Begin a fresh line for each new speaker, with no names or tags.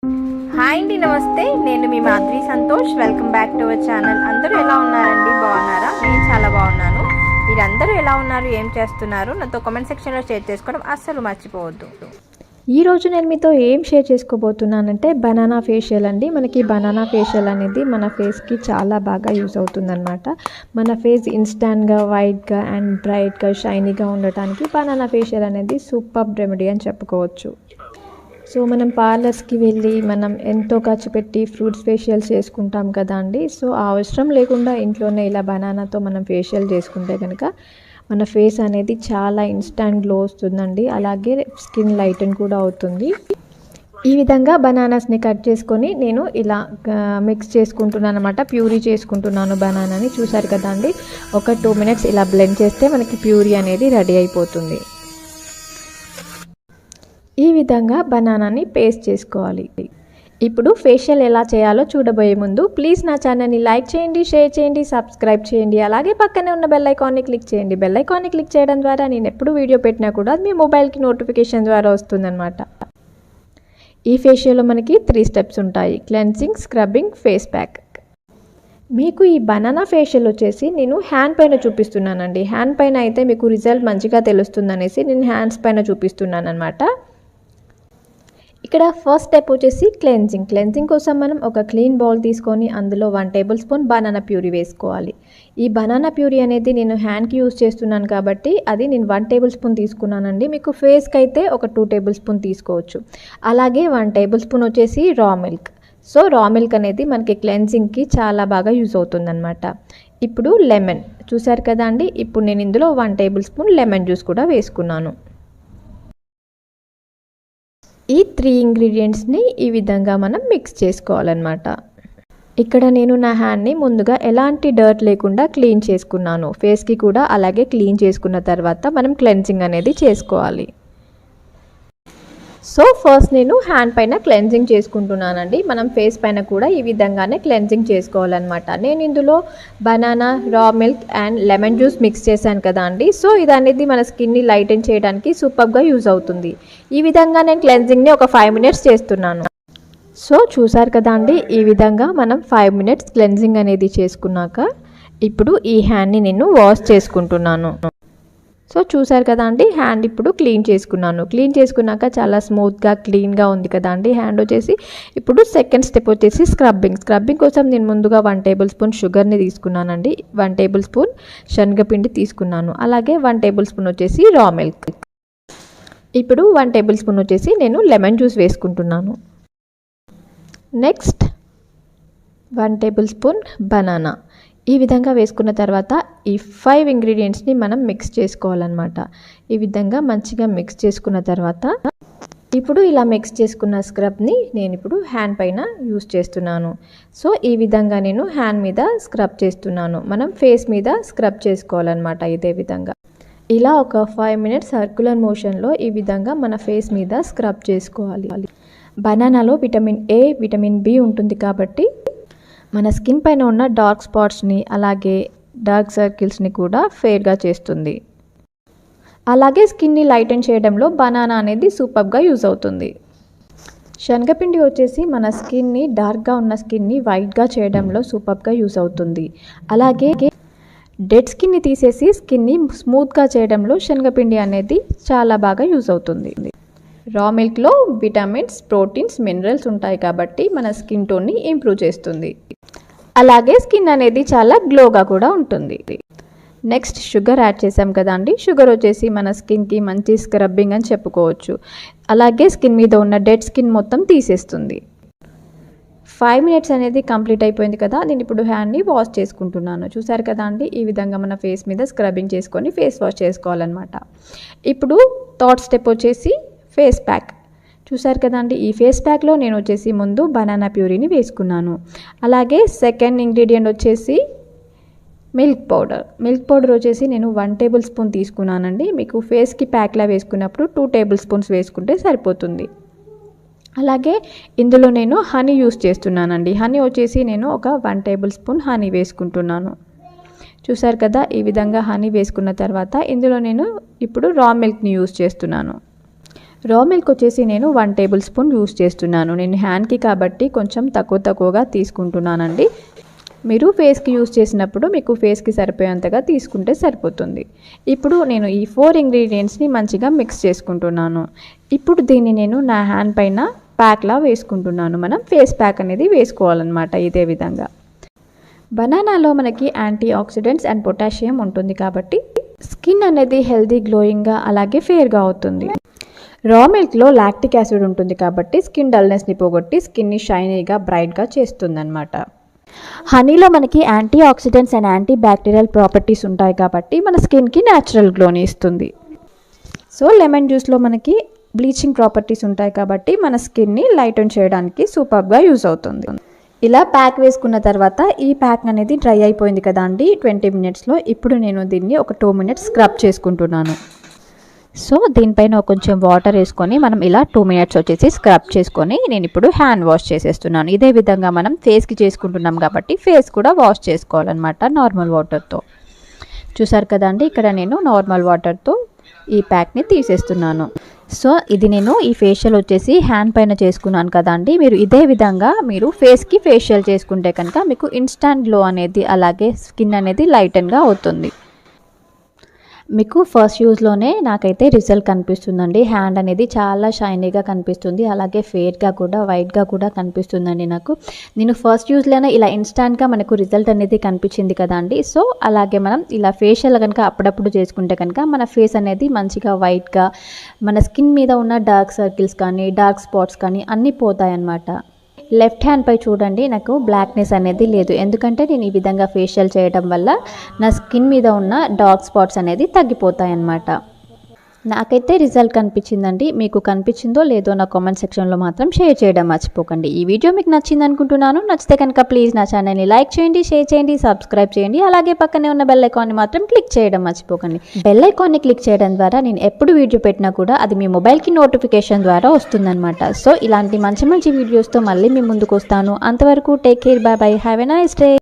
Hi అండి, నమస్తే. నేను మీ Madhuri Santosh. Welcome back to our channel. అందరూ ఎలా ఉన్నారండి? బాగున్నారా? నేను చాలా బాగున్నాను. మీరందరూ ఎలా ఉన్నారు, ఏం చేస్తున్నారు? నాతో కామెంట్ సెక్షన్లో షేర్ చేసుకోవడం అస్సలు మర్చిపోవద్దు.
ఈరోజు నేను మీతో ఏం షేర్ చేసుకోబోతున్నానంటే బనానా ఫేషియల్ అండి. మనకి బనానా ఫేషియల్ అనేది మన ఫేస్కి చాలా బాగా యూజ్ అవుతుందన్నమాట. మన ఫేస్ ఇన్స్టాంట్గా వైట్గా అండ్ బ్రైట్గా షైనీగా ఉండటానికి బనానా ఫేషియల్ అనేది సూపర్ రెమెడీ అని చెప్పుకోవచ్చు. సో మనం పార్లర్స్కి వెళ్ళి మనం ఎంతో ఖర్చు పెట్టి ఫ్రూట్స్ ఫేషియల్స్ చేసుకుంటాం కదా అండి. సో ఆ అవసరం లేకుండా ఇంట్లోనే ఇలా బనానాతో మనం ఫేషియల్ చేసుకుంటే కనుక మన ఫేస్ అనేది చాలా ఇన్స్టాంట్ గ్లో వస్తుందండి. అలాగే స్కిన్ లైటన్ కూడా అవుతుంది. ఈ విధంగా బనానాస్ని కట్ చేసుకొని నేను ఇలా మిక్స్ చేసుకుంటున్నాను అనమాట. ప్యూరీ చేసుకుంటున్నాను బనానాని. చూసారు కదా అండి, ఒక 2 minutes ఇలా బ్లెండ్ చేస్తే మనకి ప్యూరీ అనేది రెడీ అయిపోతుంది. ఈ విధంగా బనానాని పేస్ట్ చేసుకోవాలి. ఇప్పుడు ఫేషియల్ ఎలా చేయాలో చూడబోయే ముందు ప్లీజ్ నా ఛానల్ని లైక్ చేయండి, షేర్ చేయండి, సబ్స్క్రైబ్ చేయండి. అలాగే పక్కనే ఉన్న బెల్ ఐకాన్ని క్లిక్ చేయండి. బెల్ ఐకాన్ని క్లిక్ చేయడం ద్వారా నేను ఎప్పుడు వీడియో పెట్టినా కూడా మీ మొబైల్కి నోటిఫికేషన్ ద్వారా వస్తుందన్నమాట. ఈ ఫేషియల్లో మనకి 3 steps ఉంటాయి: క్లెన్సింగ్, స్క్రబ్బింగ్, ఫేస్ ప్యాక్. మీకు ఈ బనానా ఫేషియల్ వచ్చేసి నేను హ్యాండ్ పైన చూపిస్తున్నానండి. హ్యాండ్ పైన అయితే మీకు రిజల్ట్ మంచిగా తెలుస్తుందనేసి నేను హ్యాండ్స్ పైన చూపిస్తున్నాను అనమాట. ఇక్కడ ఫస్ట్ స్టెప్ వచ్చేసి క్లెన్జింగ్. క్లెన్జింగ్ కోసం మనం ఒక క్లీన్ బౌల్ తీసుకొని అందులో 1 tablespoon బనానా ప్యూరీ వేసుకోవాలి. ఈ బనానా ప్యూరీ అనేది నేను హ్యాండ్కి యూజ్ చేస్తున్నాను కాబట్టి అది నేను 1 tablespoon తీసుకున్నానండి. మీకు ఫేస్కి అయితే ఒక 2 tablespoon తీసుకోవచ్చు. అలాగే 1 tablespoon వచ్చేసి రా మిల్క్. సో రా మిల్క్ అనేది మనకి క్లెన్జింగ్కి చాలా బాగా యూజ్ అవుతుందన్నమాట. ఇప్పుడు లెమన్ చూసారు కదా అండి. ఇప్పుడు నేను ఇందులో 1 tablespoon లెమన్ జ్యూస్ కూడా వేసుకున్నాను. ఈ 3 ఇంగ్రీడియంట్స్ని ఈ విధంగా మనం మిక్స్ చేసుకోవాలన్నమాట. ఇక్కడ నేను నా హ్యాండ్ని ముందుగా ఎలాంటి డర్ట్ లేకుండా క్లీన్ చేసుకున్నాను. ఫేస్కి కూడా అలాగే క్లీన్ చేసుకున్న తర్వాత మనం క్లెన్జింగ్ అనేది చేసుకోవాలి. సో ఫస్ట్ నేను హ్యాండ్ పైన క్లెన్జింగ్ చేసుకుంటున్నానండి. మనం ఫేస్ పైన కూడా ఈ విధంగానే క్లెన్జింగ్ చేసుకోవాలన్నమాట. నేను ఇందులో బనానా, రా milk and lemon juice mix చేశాను కదా అండి. సో ఇది అనేది మన స్కిన్ని లైటన్ చేయడానికి సూపర్గా యూజ్ అవుతుంది. ఈ విధంగా నేను క్లెన్జింగ్ని ఒక 5 minutes చేస్తున్నాను. సో చూసారు కదా అండి, ఈ విధంగా మనం 5 minutes క్లెన్జింగ్ అనేది చేసుకున్నాక ఇప్పుడు ఈ హ్యాండ్ని నేను వాష్ చేసుకుంటున్నాను. సో చూసారు కదా అండి, హ్యాండ్ ఇప్పుడు క్లీన్ చేసుకున్నాను. క్లీన్ చేసుకున్నాక చాలా స్మూత్గా క్లీన్గా ఉంది కదా అండి హ్యాండ్ వచ్చేసి. ఇప్పుడు సెకండ్ స్టెప్ వచ్చేసి స్క్రబ్బింగ్. స్క్రబ్బింగ్ కోసం నేను ముందుగా 1 tablespoon షుగర్ని తీసుకున్నానండి. 1 tablespoon శనగపిండి తీసుకున్నాను. అలాగే 1 tablespoon వచ్చేసి రా మిల్క్. ఇప్పుడు 1 tablespoon వచ్చేసి నేను లెమన్ జ్యూస్ వేసుకుంటున్నాను. Next 1 tablespoon banana. ఈ విధంగా వేసుకున్న తర్వాత ఈ 5 ఇంగ్రీడియంట్స్ని మనం మిక్స్ చేసుకోవాలన్నమాట. ఈ విధంగా మంచిగా మిక్స్ చేసుకున్న తర్వాత ఇప్పుడు ఇలా మిక్స్ చేసుకున్న స్క్రబ్ని నేను ఇప్పుడు హ్యాండ్ పైన యూస్ చేస్తున్నాను. సో ఈ విధంగా నేను హ్యాండ్ మీద స్క్రబ్ చేస్తున్నాను. మనం ఫేస్ మీద స్క్రబ్ చేసుకోవాలన్నమాట. ఇదే విధంగా ఇలా ఒక 5 minutes సర్క్యులర్ మోషన్లో ఈ విధంగా మన ఫేస్ మీద స్క్రబ్ చేసుకోవాలి. బనానాలో విటమిన్ ఏ, విటమిన్ బి ఉంటుంది కాబట్టి మన స్కిన్ పైన ఉన్న డార్క్ స్పాట్స్ని అలాగే డార్క్ సర్కిల్స్ని కూడా ఫేర్గా చేస్తుంది. అలాగే స్కిన్ని లైటన్ చేయడంలో బనానా అనేది సూపర్గా యూజ్ అవుతుంది. శనగపిండి వచ్చేసి మన స్కిన్ని డార్క్గా ఉన్న స్కిన్ని వైట్గా చేయడంలో సూపర్గా యూజ్ అవుతుంది. అలాగే డెడ్ స్కిన్ని తీసేసి స్కిన్ని స్మూత్గా చేయడంలో శనగపిండి అనేది చాలా బాగా యూజ్ అవుతుంది. రా మిల్క్లో విటమిన్స్, ప్రోటీన్స్, మినరల్స్ ఉంటాయి కాబట్టి మన స్కిన్ టోన్ని ఇంప్రూవ్ చేస్తుంది. అలాగే స్కిన్ అనేది చాలా గ్లోగా కూడా ఉంటుంది. నెక్స్ట్ షుగర్ యాడ్ చేసాం కదా అండి. షుగర్ వచ్చేసి మన స్కిన్కి మంచి స్క్రబ్బింగ్ అని చెప్పుకోవచ్చు. అలాగే స్కిన్ మీద ఉన్న డెడ్ స్కిన్ మొత్తం తీసేస్తుంది. 5 minutes అనేది కంప్లీట్ అయిపోయింది కదా. నేను ఇప్పుడు హ్యాండ్ని వాష్ చేసుకుంటున్నాను. చూసారు కదా అండి, ఈ విధంగా మన ఫేస్ మీద స్క్రబ్బింగ్ చేసుకొని ఫేస్ వాష్ చేసుకోవాలన్నమాట. ఇప్పుడు థర్డ్ స్టెప్ వచ్చేసి ఫేస్ ప్యాక్. చూసారు కదండి, ఈ ఫేస్ ప్యాక్లో నేను వచ్చేసి ముందు బనానా ప్యూరీని వేసుకున్నాను. అలాగే సెకండ్ ఇంగ్రీడియంట్ వచ్చేసి మిల్క్ పౌడర్. మిల్క్ పౌడర్ వచ్చేసి నేను 1 tablespoon తీసుకున్నానండి. మీకు ఫేస్కి ప్యాక్లా వేసుకున్నప్పుడు 2 tablespoons వేసుకుంటే సరిపోతుంది. అలాగే ఇందులో నేను హనీ యూస్ చేస్తున్నానండి. హనీ వచ్చేసి నేను ఒక 1 tablespoon హనీ వేసుకుంటున్నాను. చూసారు కదా, ఈ విధంగా హనీ వేసుకున్న తర్వాత ఇందులో నేను ఇప్పుడు రా మిల్క్ని యూస్ చేస్తున్నాను. రా మిల్క్ వచ్చేసి నేను 1 టేబుల్ స్పూన్ యూస్ చేస్తున్నాను. నేను హ్యాండ్కి కాబట్టి కొంచెం తక్కువగా తీసుకుంటున్నానండి. మీరు ఫేస్కి యూస్ చేసినప్పుడు మీకు ఫేస్కి సరిపోయేంతగా తీసుకుంటే సరిపోతుంది. ఇప్పుడు నేను ఈ 4 ఇంగ్రీడియంట్స్ని మంచిగా మిక్స్ చేసుకుంటున్నాను. ఇప్పుడు దీన్ని నేను నా హ్యాండ్ పైన ప్యాక్లా వేసుకుంటున్నాను. మనం ఫేస్ ప్యాక్ అనేది వేసుకోవాలన్నమాట ఇదే విధంగా. బనానాలో మనకి యాంటీ ఆక్సిడెంట్స్ అండ్ పొటాషియం ఉంటుంది కాబట్టి స్కిన్ అనేది హెల్దీ గ్లోయింగ్గా అలాగే ఫేర్గా అవుతుంది. రా మిల్క్లో లాక్టిక్ యాసిడ్ ఉంటుంది కాబట్టి స్కిన్ డల్నెస్ని పోగొట్టి స్కిన్ని షైనీగా బ్రైట్గా చేస్తుందన్నమాట. హనీలో మనకి antioxidants and antibacterial properties ఉంటాయి కాబట్టి మన స్కిన్కి న్యాచురల్ గ్లోని ఇస్తుంది. సో లెమన్ జ్యూస్లో మనకి బ్లీచింగ్ ప్రాపర్టీస్ ఉంటాయి కాబట్టి మన స్కిన్ని లైటన్ చేయడానికి సూపర్గా యూజ్ అవుతుంది. ఇలా ప్యాక్ వేసుకున్న తర్వాత ఈ ప్యాక్ అనేది డ్రై అయిపోయింది కదా అండి 20 మినిట్స్లో. ఇప్పుడు నేను దీన్ని ఒక 2 మినిట్స్ స్క్రబ్ చేసుకుంటున్నాను. సో దీనిపైన కొంచెం వాటర్ వేసుకొని మనం ఇలా 2 మినిట్స్ వచ్చేసి స్క్రబ్ చేసుకొని నేను ఇప్పుడు హ్యాండ్ వాష్ చేసేస్తున్నాను. ఇదే విధంగా మనం ఫేస్కి చేసుకుంటున్నాం కాబట్టి ఫేస్ కూడా వాష్ చేసుకోవాలన్నమాట నార్మల్ వాటర్తో. చూసారు కదండి ఇక్కడ నేను నార్మల్ వాటర్తో ఈ ప్యాక్ని తీసేస్తున్నాను. సో ఇది నేను ఈ ఫేషియల్ వచ్చేసి హ్యాండ్ పైన చేసుకున్నాను కదండి. మీరు ఇదే విధంగా మీరు ఫేస్కి ఫేషియల్ చేసుకుంటే కనుక మీకు ఇన్స్టాంట్ గ్లో అనేది అలాగే స్కిన్ అనేది లైటన్గా అవుతుంది. మీకు ఫస్ట్ యూజ్లోనే నాకైతే రిజల్ట్ కనిపిస్తుందండి. హ్యాండ్ అనేది చాలా షైనీగా కనిపిస్తుంది, అలాగే ఫేర్గా కూడా వైట్గా కూడా కనిపిస్తుందండి నాకు. నేను ఫస్ట్ యూజ్లోనే ఇలా ఇన్స్టాంట్గా మనకు రిజల్ట్ అనేది కనిపించింది కదా అండి. సో అలాగే మనం ఇలా ఫేషియల్ కనుక అప్పుడప్పుడు చేసుకుంటే కనుక మన ఫేస్ అనేది మంచిగా వైట్గా, మన స్కిన్ మీద ఉన్న డార్క్ సర్కిల్స్ కానీ డార్క్ స్పాట్స్ కానీ అన్నీ పోతాయన్నమాట. లెఫ్ట్ హ్యాండ్ పై చూడండి నాకు బ్లాక్నెస్ అనేది లేదు, ఎందుకంటే నేను ఈ విధంగా ఫేషియల్ చేయడం వల్ల నా స్కిన్ మీద ఉన్న డార్క్ స్పాట్స్ అనేది తగ్గిపోతాయి అన్నమాట. నాకైతే రిజల్ట్ కనిపించిందండి. మీకు కనిపించిందో లేదో నా కామెంట్ సెక్షన్లో మాత్రం షేర్ చేయడం మర్చిపోకండి. ఈ వీడియో మీకు నచ్చింది అనుకుంటున్నాను. నచ్చితే కనుక ప్లీజ్ నా ఛానల్ని లైక్ చేయండి, షేర్ చేయండి, సబ్స్క్రైబ్ చేయండి. అలాగే పక్కనే ఉన్న బెల్ ఐకాన్ని మాత్రం క్లిక్ చేయడం మర్చిపోకండి. బెల్ ఐకాన్ని క్లిక్ చేయడం ద్వారా నేను ఎప్పుడు వీడియో పెట్టినా కూడా అది మీ మొబైల్కి నోటిఫికేషన్ ద్వారా వస్తుందన్నమాట. సో ఇలాంటి మంచి మంచి వీడియోస్తో మళ్ళీ మీ ముందుకు వస్తాను. అంతవరకు take care, bye bye, have a nice day.